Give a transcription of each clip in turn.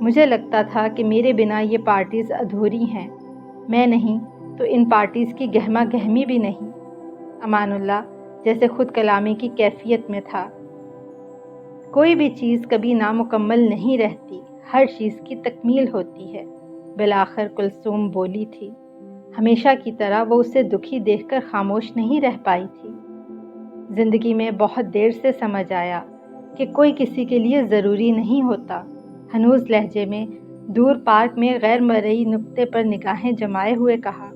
مجھے لگتا تھا کہ میرے بنا یہ پارٹیز ادھوری ہیں، میں نہیں تو ان پارٹیز کی گہما گہمی بھی نہیں۔ امان اللہ جیسے خود کلامی کی کیفیت میں تھا۔ کوئی بھی چیز کبھی نامکمل نہیں رہتی، ہر چیز کی تکمیل ہوتی ہے، بالآخر کلثوم بولی تھی۔ ہمیشہ کی طرح وہ اسے دکھی دیکھ کر خاموش نہیں رہ پائی تھی۔ زندگی میں بہت دیر سے سمجھ آیا کہ کوئی کسی کے لیے ضروری نہیں ہوتا۔ ہنوز لہجے میں دور پارک میں غیر مرئی نقطے پر نگاہیں جمائے ہوئے کہا،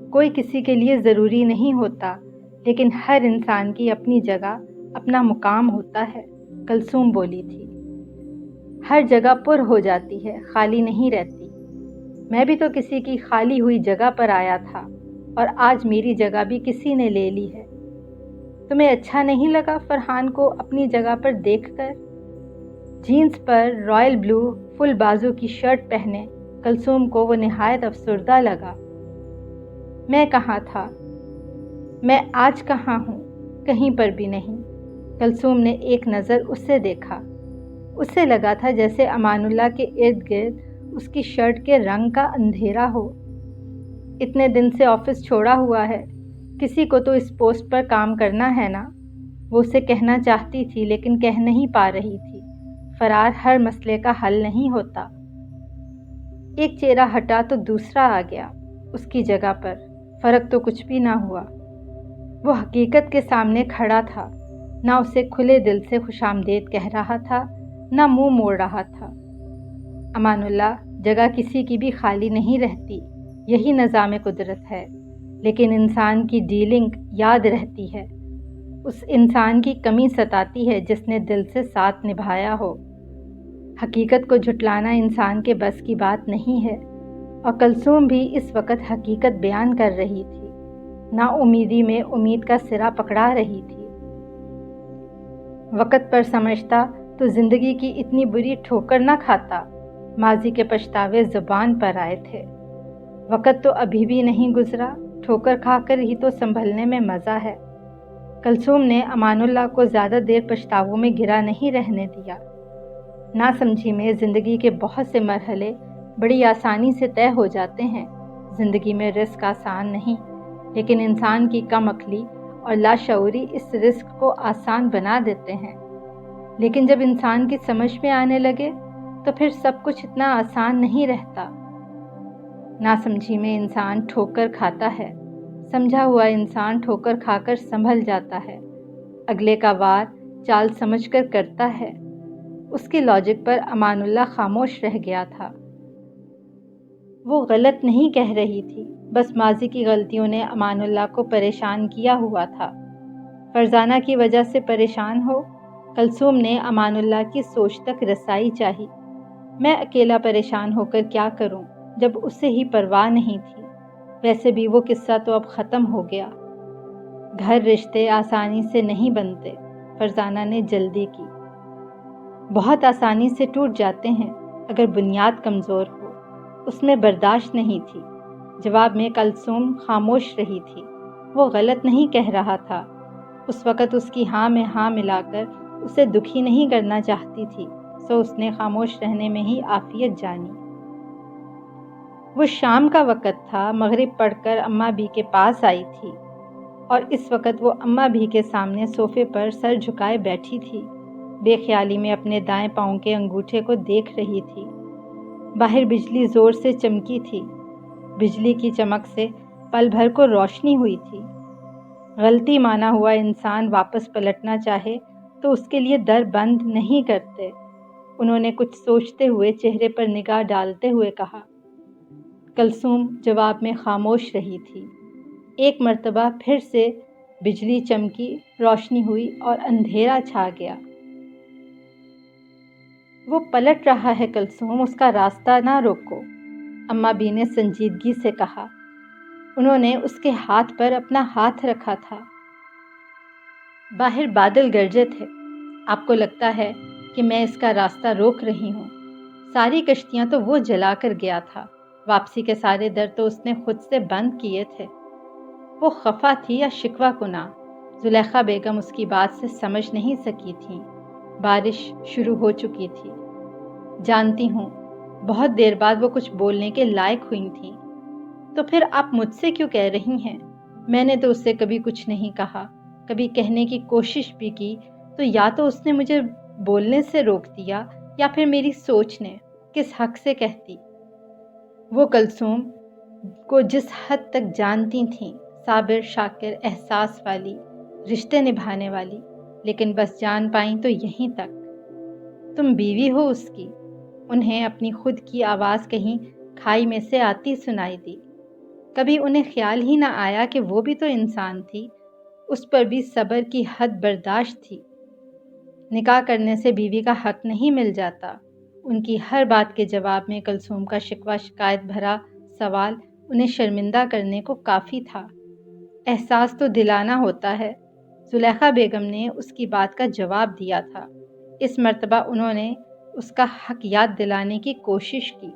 کوئی کسی کے لیے ضروری نہیں ہوتا، لیکن ہر انسان کی اپنی جگہ، اپنا مقام ہوتا ہے، کلثوم بولی تھی۔ ہر جگہ پر ہو جاتی ہے، خالی نہیں رہتی۔ میں بھی تو کسی کی خالی ہوئی جگہ پر آیا تھا، اور آج میری جگہ بھی کسی نے لے لی ہے۔ تمہیں اچھا نہیں لگا فرحان کو اپنی جگہ پر دیکھ کر؟ جینز پر رائل بلو فل بازو کی شرٹ پہنے کلثوم کو وہ نہایت افسردہ لگا۔ میں کہاں تھا؟ میں آج کہاں ہوں؟ کہیں پر بھی نہیں۔ کلثوم نے ایک نظر اسے دیکھا۔ اسے لگا تھا جیسے امان اللہ کے ارد گرد اس کی شرٹ کے رنگ کا اندھیرا ہو۔ اتنے دن سے آفس چھوڑا ہوا ہے، کسی کو تو اس پوسٹ پر کام کرنا ہے نا؟ وہ اسے کہنا چاہتی تھی لیکن کہہ نہیں پا رہی تھی۔ فرار ہر مسئلے کا حل نہیں ہوتا۔ ایک چہرہ ہٹا تو دوسرا آ گیا اس کی جگہ پر، فرق تو کچھ بھی نہ ہوا۔ وہ حقیقت کے سامنے کھڑا تھا، نہ اسے کھلے دل سے خوش آمدید کہہ رہا تھا، نہ منہ موڑ رہا تھا۔ امان اللہ جگہ کسی کی بھی خالی نہیں رہتی، یہی نظام قدرت ہے، لیکن انسان کی ڈیلنگ یاد رہتی ہے۔ اس انسان کی کمی ستاتی ہے جس نے دل سے ساتھ نبھایا ہو۔ حقیقت کو جھٹلانا انسان کے بس کی بات نہیں ہے، اور کلثوم بھی اس وقت حقیقت بیان کر رہی تھی، نا امیدی میں امید کا سرا پکڑا رہی تھی۔ وقت پر سمجھتا تو زندگی کی اتنی بری ٹھوکر نہ کھاتا، ماضی کے پچھتاوے زبان پر آئے تھے۔ وقت تو ابھی بھی نہیں گزرا، ٹھوکر کھا کر ہی تو سنبھلنے میں مزہ ہے۔ کلثوم نے امان اللہ کو زیادہ دیر پچھتاووں میں گرا نہیں رہنے دیا۔ ناسمجھی میں زندگی کے بہت سے مرحلے بڑی آسانی سے طے ہو جاتے ہیں۔ زندگی میں رزق آسان نہیں، لیکن انسان کی کم عقلی اور لاشعوری اس رزق کو آسان بنا دیتے ہیں۔ لیکن جب انسان کی سمجھ میں آنے لگے تو پھر سب کچھ اتنا آسان نہیں رہتا۔ ناسمجھی میں انسان ٹھوکر کھاتا ہے، سمجھا ہوا انسان ٹھوکر کھا کر سنبھل جاتا ہے، اگلے کا وار چال سمجھ کر کرتا ہے۔ اس کی لاجک پر امان اللہ خاموش رہ گیا تھا۔ وہ غلط نہیں کہہ رہی تھی، بس ماضی کی غلطیوں نے امان اللہ کو پریشان کیا ہوا تھا۔ فرزانہ کی وجہ سے پریشان ہو؟ کلثوم نے امان اللہ کی سوچ تک رسائی چاہی۔ میں اکیلا پریشان ہو کر کیا کروں جب اسے ہی پرواہ نہیں تھی؟ ویسے بھی وہ قصہ تو اب ختم ہو گیا۔ گھر رشتے آسانی سے نہیں بنتے، فرزانہ نے جلدی کی۔ بہت آسانی سے ٹوٹ جاتے ہیں اگر بنیاد کمزور ہو۔ اس میں برداشت نہیں تھی۔ جواب میں کلثوم خاموش رہی تھی۔ وہ غلط نہیں کہہ رہا تھا۔ اس وقت اس کی ہاں میں ہاں ملا کر اسے دکھی نہیں کرنا چاہتی تھی، سو اس نے خاموش رہنے میں ہی عافیت جانی۔ وہ شام کا وقت تھا، مغرب پڑھ کر اماں بھی کے پاس آئی تھی، اور اس وقت وہ اماں بھی کے سامنے صوفے پر سر جھکائے بیٹھی تھی، بے خیالی میں اپنے دائیں پاؤں کے انگوٹھے کو دیکھ رہی تھی۔ باہر بجلی زور سے چمکی تھی، بجلی کی چمک سے پل بھر کو روشنی ہوئی تھی۔ غلطی مانا ہوا انسان واپس پلٹنا چاہے تو اس کے لیے در بند نہیں کرتے۔ انہوں نے کچھ سوچتے ہوئے چہرے پر نگاہ ڈالتے ہوئے کہا۔ کلثوم جواب میں خاموش رہی تھی۔ ایک مرتبہ پھر سے بجلی چمکی، روشنی ہوئی اور اندھیرا چھا گیا۔ وہ پلٹ رہا ہے کلثوم، اس کا راستہ نہ روکو، اماں بھی نے سنجیدگی سے کہا۔ انہوں نے اس کے ہاتھ پر اپنا ہاتھ رکھا تھا۔ باہر بادل گرجے تھے۔ آپ کو لگتا ہے کہ میں اس کا راستہ روک رہی ہوں؟ ساری کشتیاں تو وہ جلا کر گیا تھا، واپسی کے سارے در تو اس نے خود سے بند کیے تھے۔ وہ خفا تھی یا شکوہ کناں؟ زلیخا بیگم اس کی بات سے سمجھ نہیں سکی تھیں۔ بارش شروع ہو چکی تھی۔ جانتی ہوں بہت دیر بعد وہ کچھ بولنے کے لائق ہوئی تھیں۔ تو پھر آپ مجھ سے کیوں کہہ رہی ہیں؟ میں نے تو اس سے کبھی کچھ نہیں کہا، کبھی کہنے کی کوشش بھی کی تو یا تو اس نے مجھے بولنے سے روک دیا یا پھر میری سوچ نے۔ کس حق سے کہتی؟ وہ کلثوم کو جس حد تک جانتی تھیں، صابر، شاکر، احساس والی، رشتے نبھانے والی، لیکن بس جان پائیں تو یہیں تک۔ تم بیوی ہو اس کی۔ انہیں اپنی خود کی آواز کہیں کھائی میں سے آتی سنائی دی۔ کبھی انہیں خیال ہی نہ آیا کہ وہ بھی تو انسان تھی، اس پر بھی صبر کی حد برداشت تھی۔ نکاح کرنے سے بیوی کا حق نہیں مل جاتا۔ ان کی ہر بات کے جواب میں کلثوم کا شکوہ شکایت بھرا سوال انہیں شرمندہ کرنے کو کافی تھا۔ احساس تو دلانا ہوتا ہے۔ زلیخا بیگم نے اس کی بات کا جواب دیا تھا۔ اس مرتبہ انہوں نے اس کا حق یاد دلانے کی کوشش کی۔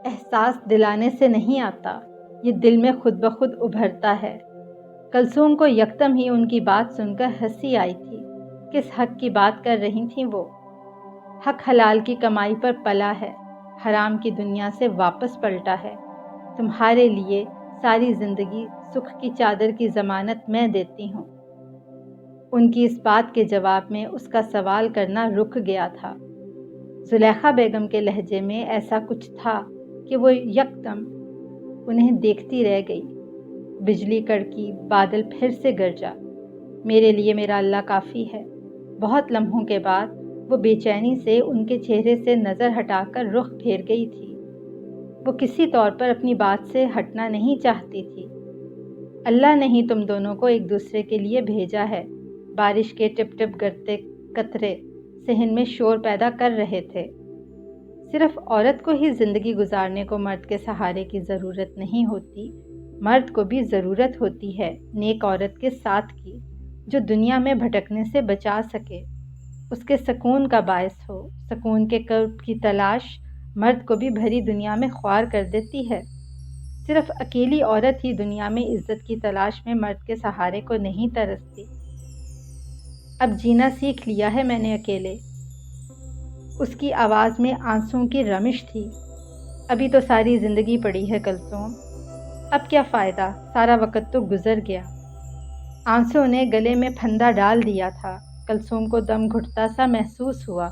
احساس دلانے سے نہیں آتا، یہ دل میں خود بخود ابھرتا ہے۔ کلثوم کو یکدم ہی ان کی بات سن کر ہنسی آئی تھی۔ کس حق کی بات کر رہی تھیں وہ؟ حق حلال کی کمائی پر پلا ہے، حرام کی دنیا سے واپس پلٹا ہے۔ تمہارے لیے ساری زندگی سکھ کی چادر کی ضمانت میں دیتی ہوں۔ ان کی اس بات کے جواب میں اس کا سوال کرنا رک گیا تھا۔ زلیخا بیگم کے لہجے میں ایسا کچھ تھا کہ وہ یکدم انہیں دیکھتی رہ گئی۔ بجلی کڑکی، بادل پھر سے گرجا۔ میرے لیے میرا اللہ کافی ہے۔ بہت لمحوں کے بعد وہ بے چینی سے ان کے چہرے سے نظر ہٹا کر رخ پھیر گئی تھی۔ وہ کسی طور پر اپنی بات سے ہٹنا نہیں چاہتی تھی۔ اللہ نے ہی تم دونوں کو ایک دوسرے کے لیے بھیجا ہے۔ بارش کے ٹپ ٹپ گرتے قطرے صحن میں شور پیدا کر رہے تھے۔ صرف عورت کو ہی زندگی گزارنے کو مرد کے سہارے کی ضرورت نہیں ہوتی، مرد کو بھی ضرورت ہوتی ہے نیک عورت کے ساتھ کی، جو دنیا میں بھٹکنے سے بچا سکے، اس کے سکون کا باعث ہو۔ سکون کے قرب کی تلاش مرد کو بھی بھری دنیا میں خوار کر دیتی ہے۔ صرف اکیلی عورت ہی دنیا میں عزت کی تلاش میں مرد کے سہارے کو نہیں ترستی۔ اب جینا سیکھ لیا ہے میں نے اکیلے۔ اس کی آواز میں آنسوں کی رمش تھی۔ ابھی تو ساری زندگی پڑی ہے کلثوم، اب کیا فائدہ، سارا وقت تو گزر گیا۔ آنسوں نے گلے میں پھندا ڈال دیا تھا۔ کلثوم کو دم گھٹتا سا محسوس ہوا۔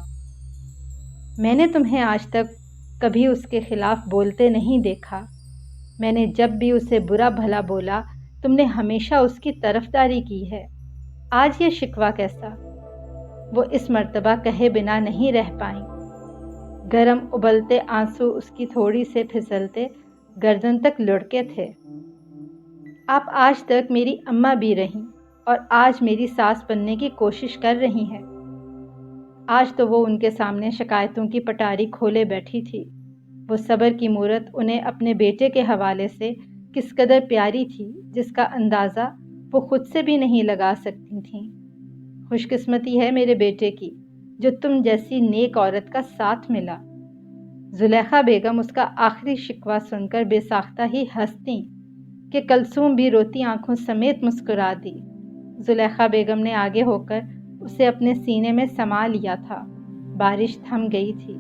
میں نے تمہیں آج تک کبھی اس کے خلاف بولتے نہیں دیکھا۔ میں نے جب بھی اسے برا بھلا بولا، تم نے ہمیشہ اس کی طرفداری کی ہے۔ آج یہ شکوہ کیسا؟ وہ اس مرتبہ کہے بنا نہیں رہ پائیں۔ گرم ابلتے آنسو اس کی تھوڑی سے پھسلتے گردن تک لڑکے تھے۔ آپ آج تک میری اماں بھی رہیں اور آج میری ساس بننے کی کوشش کر رہی ہیں۔ آج تو وہ ان کے سامنے شکایتوں کی پٹاری کھولے بیٹھی تھی۔ وہ صبر کی مورت انہیں اپنے بیٹے کے حوالے سے کس قدر پیاری تھی، جس کا اندازہ وہ خود سے بھی نہیں لگا سکتی تھیں۔ خوش قسمتی ہے میرے بیٹے کی، جو تم جیسی نیک عورت کا ساتھ ملا۔ زلیخا بیگم اس کا آخری شکوہ سن کر بے ساختہ ہی ہنستی کہ کلثوم بھی روتی آنکھوں سمیت مسکرا دی۔ زلیخا بیگم نے آگے ہو کر اسے اپنے سینے میں سما لیا تھا۔ بارش تھم گئی تھی۔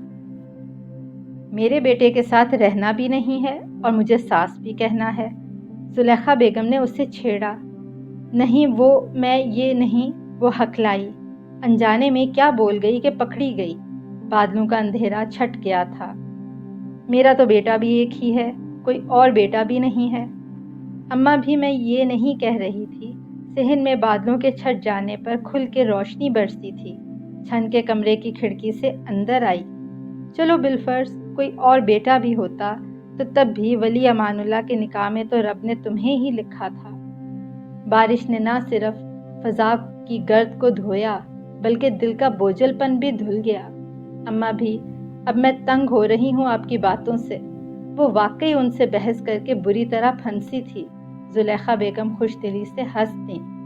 میرے بیٹے کے ساتھ رہنا بھی نہیں ہے اور مجھے ساس بھی کہنا ہے، زلیخا بیگم نے اسے چھیڑا۔ نہیں میں یہ نہیں، وہ ہکلائی۔ انجانے میں کیا بول گئی کہ پکڑی گئی۔ بادلوں کا اندھیرا چھٹ گیا تھا۔ میرا تو بیٹا بھی ایک ہی ہے، کوئی اور بیٹا بھی نہیں ہے۔ اماں بھی میں یہ نہیں کہہ رہی تھی۔ صحن میں بادلوں کے چھٹ جانے پر کھل کے روشنی برستی تھی۔ چھن کے کمرے کی کھڑکی سے اندر آئی۔ چلو بالفرض کوئی اور بیٹا بھی ہوتا تو تب بھی ولی امان اللہ کے نکاح میں تو رب نے تمہیں ہی لکھا تھا۔ بارش نے نہ صرف فضا کی گرد کو دھویا بلکہ دل کا بوجھل پن بھی دھل گیا۔ اماں بھی اب میں تنگ ہو رہی ہوں آپ کی باتوں سے۔ وہ واقعی ان سے بحث کر کے بری طرح پھنسی تھی۔ زلیخا بیگم خوش دلی سے ہنس دیں۔